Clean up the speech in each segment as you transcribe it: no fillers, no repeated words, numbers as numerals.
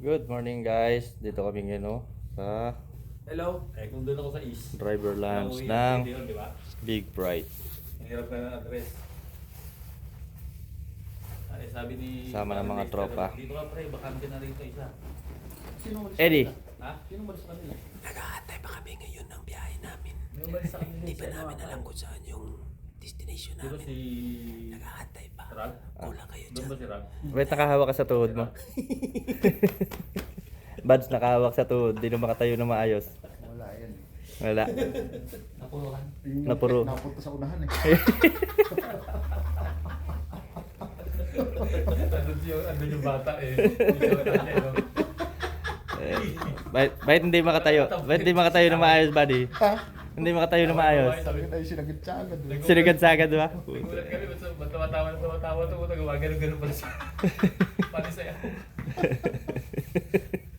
Good morning guys. Dito kami ngayon sa Hello? Kung doon ako sa East. driver lounge Nauwi ng ako dito, di ba? Big Bright. Ang hirap na ng address. Ay, sabi ni... Sama ng mga tropa. Dito ka pre, bakante na rito isa. Sino umalis Eddie. kanila? Ha? Sino umalis kanila? Nag-aantay pa kami ngayon ng biyahe namin. May umalis sa kanila. Hindi pa namin alam kung saan yung destination Dito namin. si... Nag-aantay pa. Rag? Kulang kayo Doon ba dyan. si Rag? Wait, nakahawak ka sa tuhod mo. Buds nakahawak sa tuhod. Di na makatayo na maayos. Wala yan eh. Wala. Napuruhan. Napuro. Napunta sa unahan eh. Andun yung bata eh. Bakit hindi makatayo? Bakit hindi makatayo na maayos, buddy? Ha? Hindi makatayo na maayos. Sabi na yung sinagitsagan doon. Sinagad-sagad ba? Nagulat kami, ba't tumatawa na tumatawa ito, nagawa ganun pala siya. Pati sa'yo.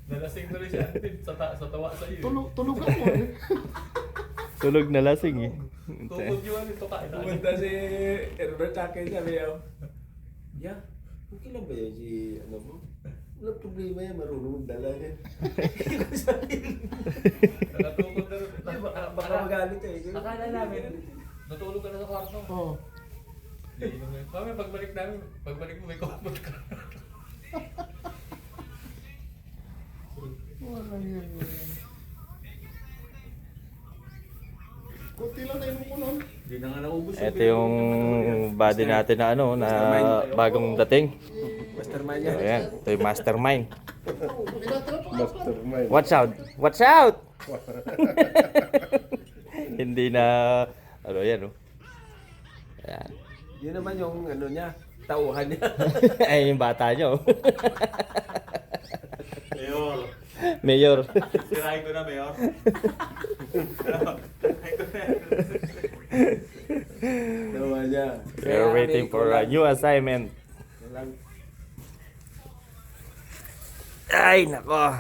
Nalasing tuloy siya, sa tawa sa iyo. Tulog ako eh. Tulog na lasing eh. Tukod yung ano, ito kain. Pumunta si Herbert sa akin, sabi niya, yeah, okay lang ba yan si ano mo? Walang problema yan, marunong magdala yan. Nakatukod na rin. Baka magalit eh. Akala namin, natulog ka na sa kwarto. Oo. Hindi naman. Mami, pagbalik mo may kumot ka. Wala yan. Kunti lang na inom ko nun. Hindi na nga naubos. Ito yung body natin na ano, na bagong dating. Mastermind So, yan. ayan. Ito yung mastermind. Mastermind. Watch out! Watch out! Hindi na... Ano yan, oh. Ayan. Yun naman yung ano niya, tauhan niya. Ay, yung bata nyo. Mayor. Mayor. Sirahin ko na, Mayor. Tawa niya. We're waiting for a new assignment. Walang Ay, nako.